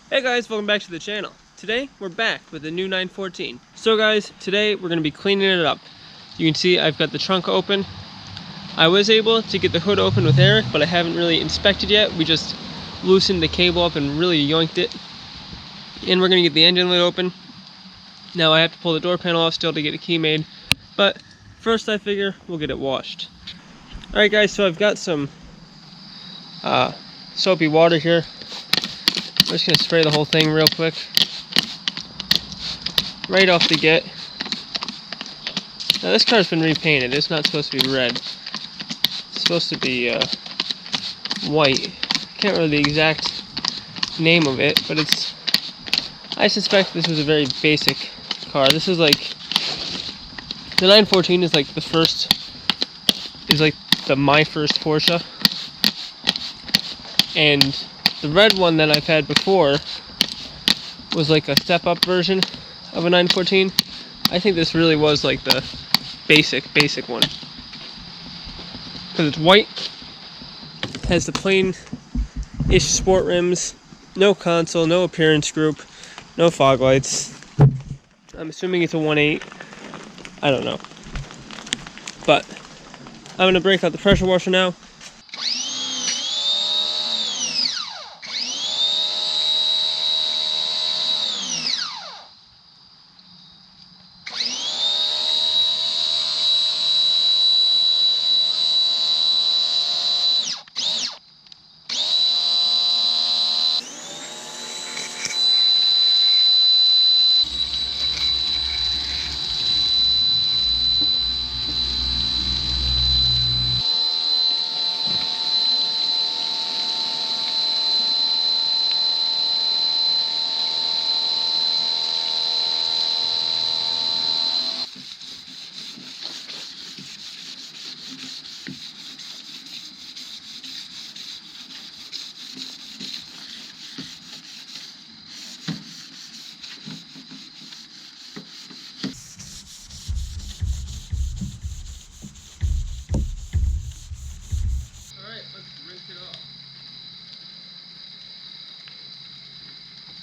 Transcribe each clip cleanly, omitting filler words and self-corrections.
Hey guys, welcome back to the channel. Today we're back with the new 914. So guys, today we're going to be cleaning it up. You can see I've got the trunk open. I was able to get the hood open with Eric, but I haven't really inspected yet. We just loosened the cable up and really yoinked it. And we're going to get the engine lid open. Now I have to pull the door panel off still to get a key made, but first I figure we'll get it washed. Alright guys, so I've got some soapy water here. I'm just going to spray the whole thing real quick. Right off the get. Now this car's been repainted. It's not supposed to be red. It's supposed to be white. Can't remember the exact name of it, but it's... I suspect this was a very basic car. This is like... The 914 is like the first... is like my first Porsche. And the red one that I've had before was like a step-up version of a 914. I think this really was like the basic one. Because it's white, has the plain-ish sport rims, no console, no appearance group, no fog lights. I'm assuming it's a 1.8. I don't know. But I'm going to break out the pressure washer now.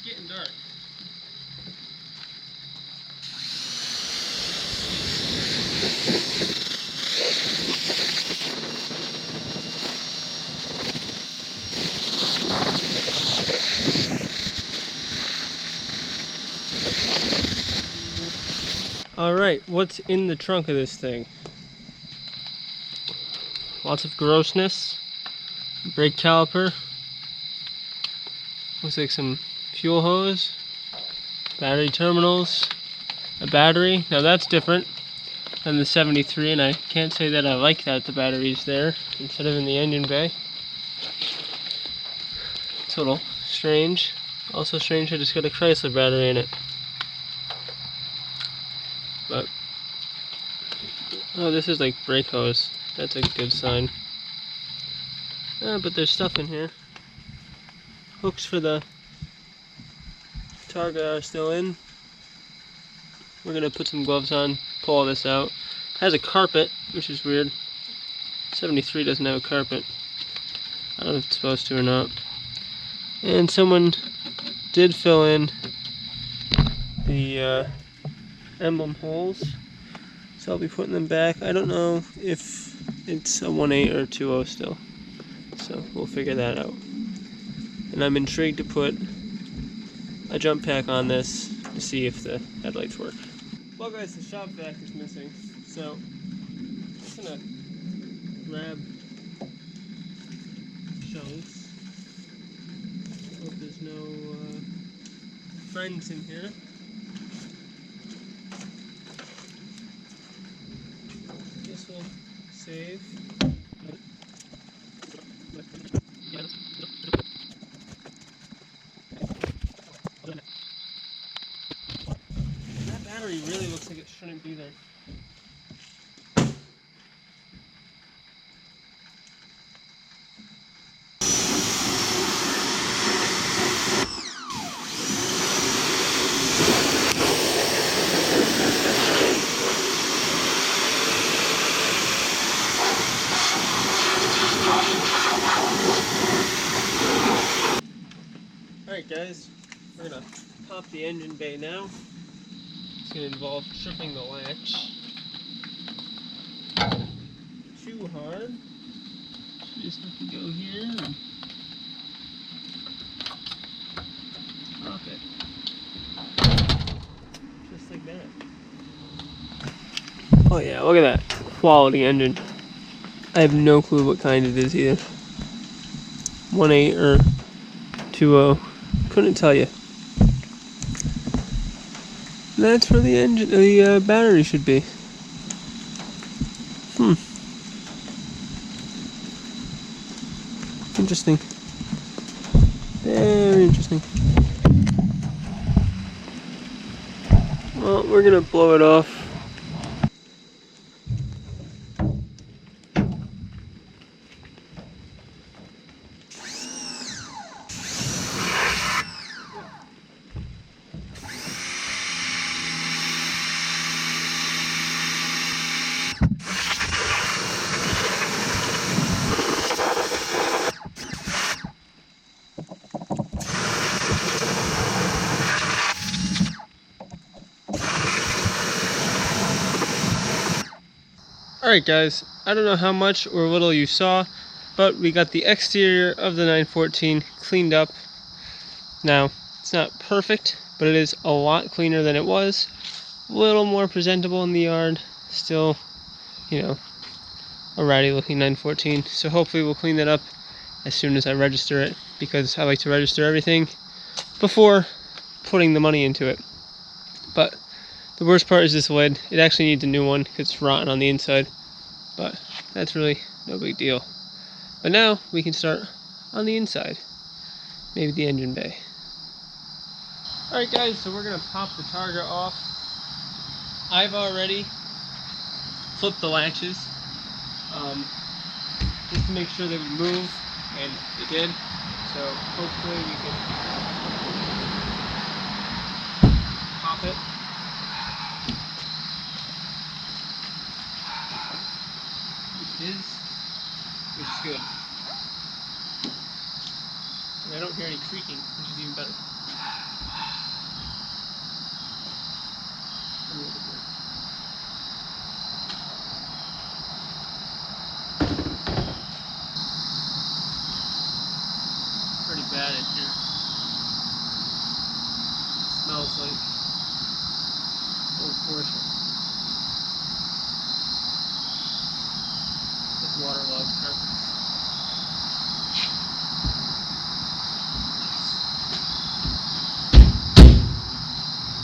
Getting dark. Alright, what's in the trunk of this thing? Lots of grossness. Brake caliper. Looks like some fuel hose. Battery terminals. A battery. Now that's different than the 73, and I can't say that I like that the battery's there instead of in the engine bay. It's a little strange. Also strange that it's got a Chrysler battery in it. But oh, this is like brake hose. That's a good sign. But there's stuff in here. Hooks for the targa are still in. We're gonna put some gloves on, pull all this out. It has a carpet, which is weird. 73 doesn't have a carpet. I don't know if it's supposed to or not. And someone did fill in the emblem holes, so I'll be putting them back. I don't know if it's a 1.8 or a 2.0 still, so we'll figure that out. And I'm intrigued to put a jump pack on this to see if the headlights work. Well guys, the shop vac is missing, so I'm just gonna grab shelves. Hope there's no friends in here. This will save. That battery really looks like it shouldn't be there. Alright guys, We're gonna pop the engine bay now. It's gonna involve tripping the latch too hard. You just have to go here and pop it. Just like that. Oh yeah, look at that. Quality engine. I have no clue what kind it is either. 1.8 or 2.0. Couldn't tell you. That's where the engine, the battery should be. Interesting. Very interesting. Well, we're gonna blow it off. Alright guys, I don't know how much or little you saw, but we got the exterior of the 914 cleaned up. Now, it's not perfect, but it is a lot cleaner than it was. A little more presentable in the yard. Still, you know, a ratty looking 914. So hopefully we'll clean that up as soon as I register it, because I like to register everything before putting the money into it. But the worst part is this lid. It actually needs a new one because it's rotten on the inside, but that's really no big deal. But now we can start on the inside, maybe the engine bay. Alright guys, so we're going to pop the targa off. I've already flipped the latches just to make sure they would move, and they did. So hopefully we can pop it. Which is good. And I don't hear any creaking, which is even better. Pretty bad in here. It smells like old Porsche. With waterlogged carpets.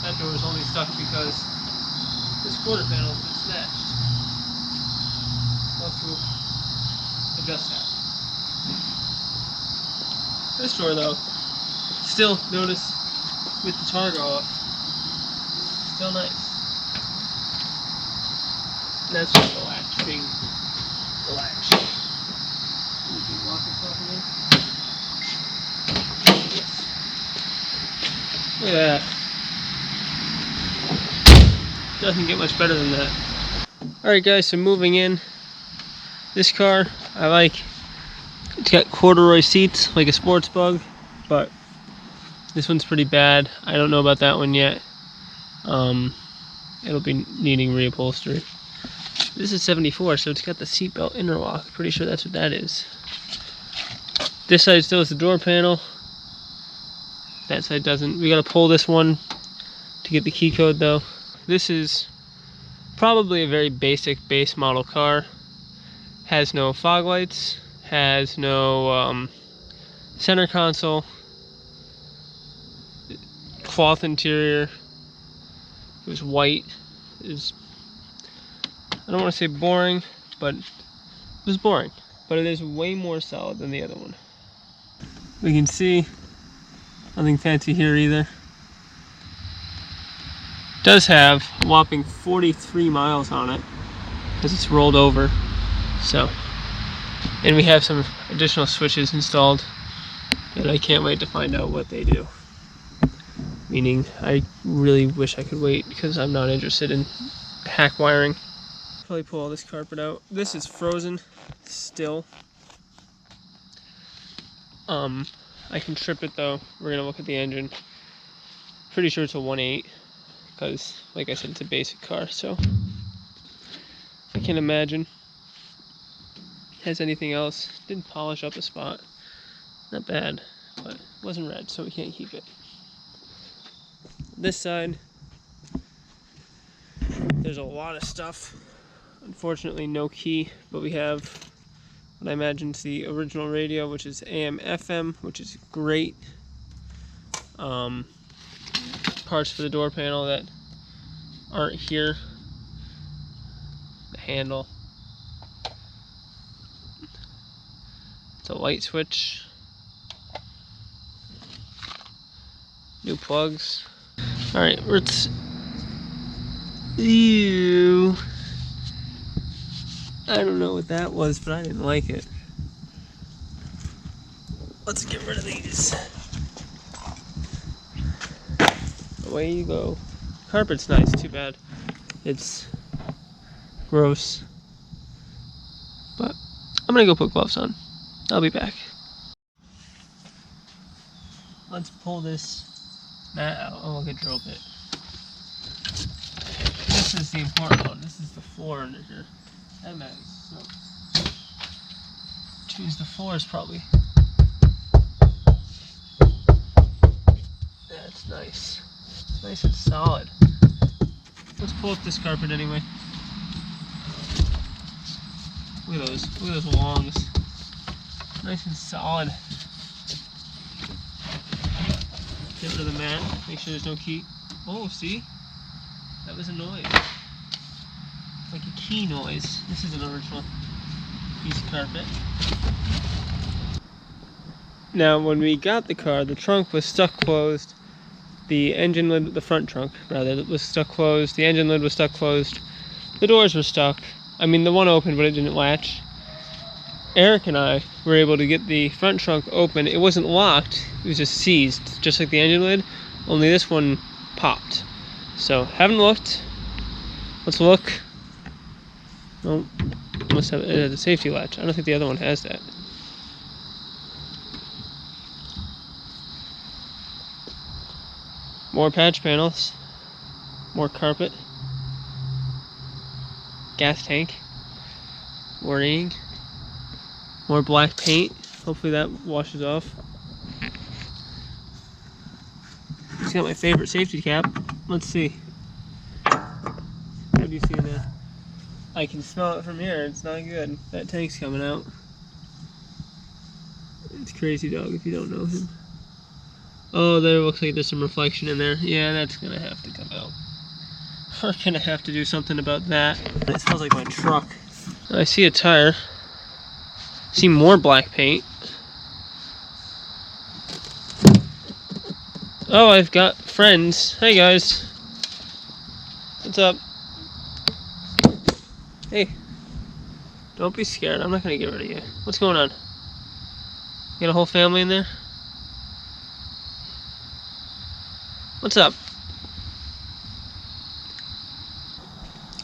That door is only stuck because this quarter panel has been snatched. I'll have to adjust that. This door though, still notice with the targa off, still nice. And that's just the latch being the latch. You can lock it properly. Yes. Look at that. Doesn't get much better than that. Alright guys, so moving in. This car, I like. It's got corduroy seats, like a sports bug, but this one's pretty bad. I don't know about that one yet. It'll be needing reupholstery. This is 74, so it's got the seatbelt interlock. Pretty sure that's what that is. This side still has the door panel. That side doesn't. We gotta pull this one to get the key code though. This is probably a very basic base model car. Has no fog lights. Has no center console, cloth interior. It was white. It was, I don't want to say boring, but it was boring. But it is way more solid than the other one. We can see nothing fancy here either. It does have a whopping 43 miles on it because it's rolled over. So. And we have some additional switches installed that I can't wait to find out what they do. Meaning, I really wish I could wait because I'm not interested in hack wiring. Probably pull all this carpet out. This is frozen still. I can trip it though. We're gonna look at the engine. Pretty sure it's a 1.8 because, like I said, it's a basic car. So I can't imagine it has anything else. Didn't polish up a spot. Not bad, but it wasn't red, so we can't keep it. This side, there's a lot of stuff. Unfortunately, no key, but we have what I imagine is the original radio, which is AM FM, which is great. Parts for the door panel that aren't here. The handle. The light switch. New plugs. Alright, let's... Ew. I don't know what that was, but I didn't like it. Let's get rid of these. Away you go. Carpet's nice, too bad it's gross. But I'm gonna go put gloves on. I'll be back. Let's pull this mat out. Oh, look, a drill bit. This is the important one. This is the floor under here. That mat is soaked. Choose the floors probably. That's nice. It's nice and solid. Let's pull up this carpet anyway. Look at those. Look at those longs. Nice and solid. Get rid of the mat. Make sure there's no key. Oh, see? That was a noise. Like a key noise. This is an original piece of carpet. Now, when we got the car, the trunk was stuck closed. The engine lid, the front trunk rather, was stuck closed. The engine lid was stuck closed. The doors were stuck. I mean, the one opened, but it didn't latch. Eric and I were able to get the front trunk open. It wasn't locked. It was just seized, just like the engine lid. Only this one popped. So, haven't looked. Let's look. Oh, must have a safety latch. I don't think the other one has that. More patch panels, more carpet, gas tank, warning, more black paint. Hopefully that washes off. It's got my favorite safety cap. Let's see. What do you see in there? I can smell it from here. It's not good. That tank's coming out. It's Crazy Dog if you don't know him. Oh, there looks like there's some reflection in there. Yeah, that's gonna have to come out. We're gonna have to do something about that. It smells like my truck. I see a tire. See more black paint. Oh, I've got friends. Hey guys. What's up? Hey. Don't be scared. I'm not gonna get rid of you. What's going on? You got a whole family in there? What's up?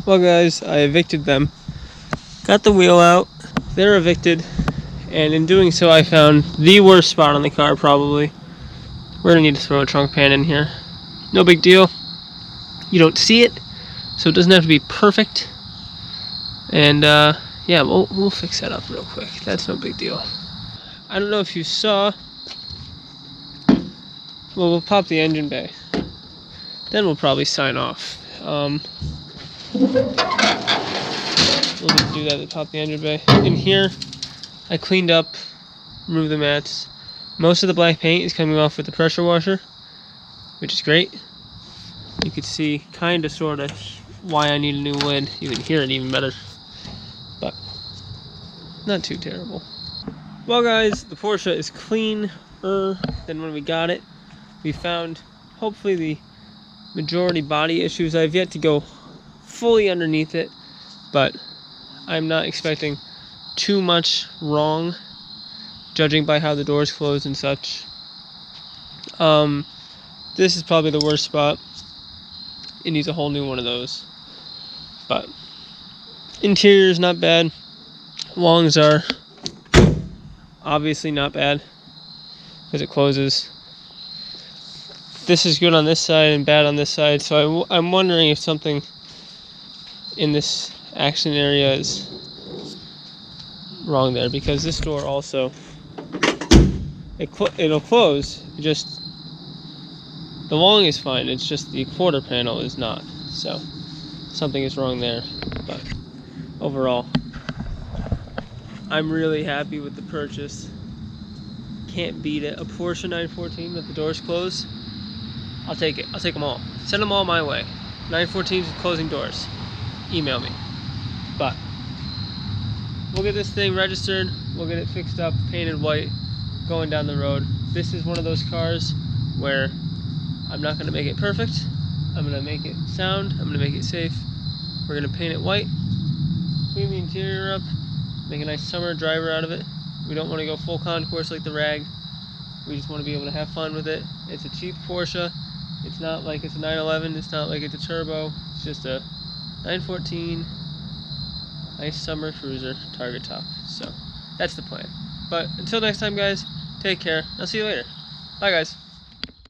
Well guys, I evicted them. Got the wheel out. They're evicted. And in doing so I found the worst spot on the car probably. We're gonna need to throw a trunk pan in here. No big deal. You don't see it, so it doesn't have to be perfect. And yeah, we'll fix that up real quick. That's no big deal. I don't know if you saw. Well, we'll pop the engine bay. Then we'll probably sign off. We'll just do that to pop the engine bay. In here, I cleaned up, removed the mats. Most of the black paint is coming off with the pressure washer, which is great. You can see kinda sorta why I need a new lid. You can hear it even better. But not too terrible. Well guys, the Porsche is cleaner than when we got it. We found hopefully the majority body issues. I've yet to go fully underneath it, but I'm not expecting too much wrong, judging by how the doors close and such. This is probably the worst spot. It needs a whole new one of those. But interior is not bad. Longs are obviously not bad because it closes. this is good on this side and bad on this side. So I'm wondering if something in this action area is wrong there, because this door also, it'll close, just the long is fine, it's just the quarter panel is not. So something is wrong there. But overall, I'm really happy with the purchase. Can't beat it. A Porsche 914 with the doors closed, I'll take it. I'll take them all. Send them all my way. 914s with closing doors. Email me. But we'll get this thing registered. We'll get it fixed up, painted white, going down the road. This is one of those cars where I'm not going to make it perfect. I'm going to make it sound. I'm going to make it safe. We're going to paint it white, clean the interior up, make a nice summer driver out of it. We don't want to go full concourse like the Rag. We just want to be able to have fun with it. It's a cheap Porsche. It's not like it's a 911. It's not like it's a turbo. It's just a 914 nice summer cruiser target top. So that's the plan. But until next time, guys, take care. I'll see you later. Bye, guys.